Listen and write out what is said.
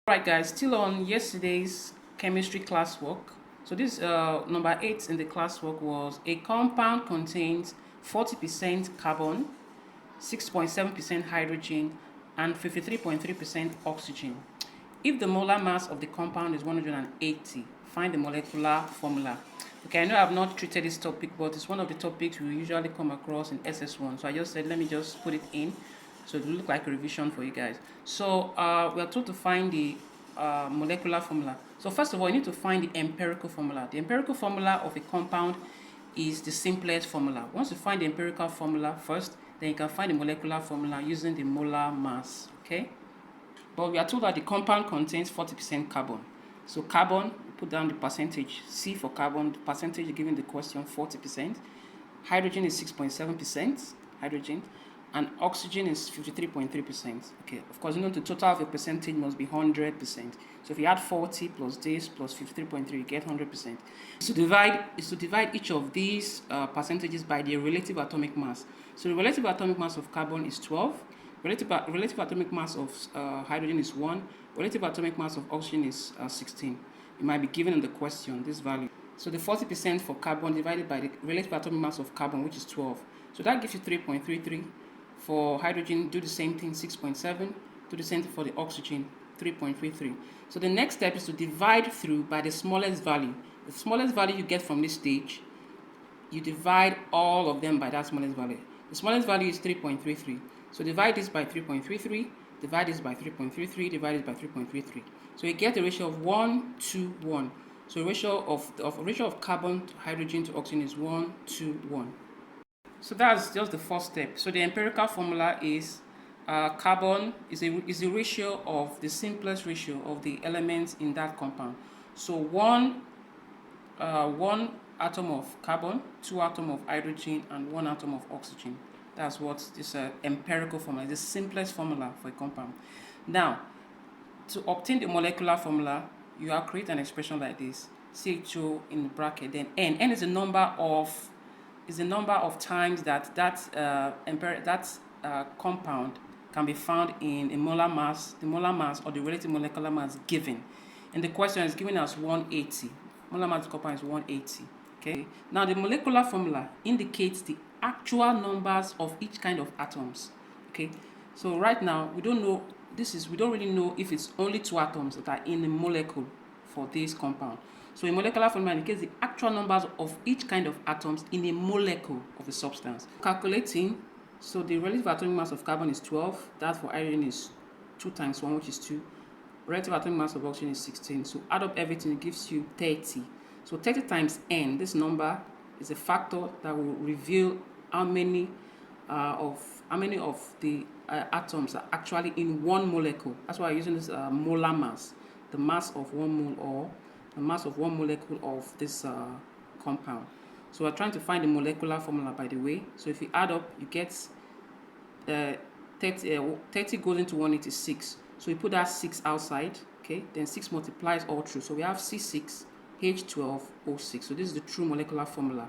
Alright guys, still on yesterday's chemistry classwork. So this number 8 in the classwork was a compound contains 40% carbon, 6.7% hydrogen and 53.3% oxygen. If the molar mass of the compound is 180, find the molecular formula. Okay, I know I've not treated this topic, but it's one of the topics we usually come across in SS1. So I just said, let me just put it in so it will look like a revision for you guys. So we are told to find the molecular formula. So first of all, you need to find the empirical formula. The empirical formula of a compound is the simplest formula. Once you find the empirical formula first, then you can find the molecular formula using the molar mass. Okay? But we are told that the compound contains 40% carbon. So carbon, put down the percentage. C for carbon, the percentage given the question, 40%. Hydrogen is 6.7%, hydrogen. And oxygen is 53.3%. Okay, of course, you know the total of a percentage must be 100%. So if you add 40 plus this plus 53.3, you get 100%. So to divide each of these percentages by their relative atomic mass. So the relative atomic mass of carbon is 12. Relative atomic mass of hydrogen is 1. Relative atomic mass of oxygen is 16. It might be given in the question, this value. So the 40% for carbon divided by the relative atomic mass of carbon, which is 12. So that gives you 3.33. For hydrogen, do the same thing, 6.7. Do the same thing for the oxygen, 3.33. So the next step is to divide through by the smallest value. The smallest value you get from this stage, you divide all of them by that smallest value. The smallest value is 3.33. So divide this by 3.33, divide this by 3.33, divide this by 3.33. So you get a ratio of 1 to 1. So the ratio of carbon to hydrogen to oxygen is 1 to 1. So that's just the first step. So the empirical formula is carbon is a ratio of the simplest ratio of the elements in that compound. So one atom of carbon, 2 atoms of hydrogen, and 1 atom of oxygen. That's what this empirical formula is, the simplest formula for a compound. Now, to obtain the molecular formula, you have create an expression like this: CHO in the bracket, then N. N is the number of times that compound can be found in a molar mass, the molar mass or the relative molecular mass given. And the question is given as 180. Molar mass of compound is 180. Okay. Now the molecular formula indicates the actual numbers of each kind of atoms. Okay. So right now we don't really know if it's only 2 atoms that are in a molecule for this compound. So a molecular formula indicates the actual numbers of each kind of atoms in a molecule of a substance. Calculating, so the relative atomic mass of carbon is 12. That for hydrogen is 2 times 1, which is 2. Relative atomic mass of oxygen is 16. So add up everything, it gives you 30. So 30 times n, this number is a factor that will reveal how many of the atoms are actually in one molecule. That's why I'm using this molar mass, the mass of 1 mole or the mass of 1 molecule of this compound. So we're trying to find the molecular formula, by the way. So if you add up, you get 30 goes into 186. So we put that 6 outside, okay? Then 6 multiplies all through. So we have C6H12O6. So this is the true molecular formula.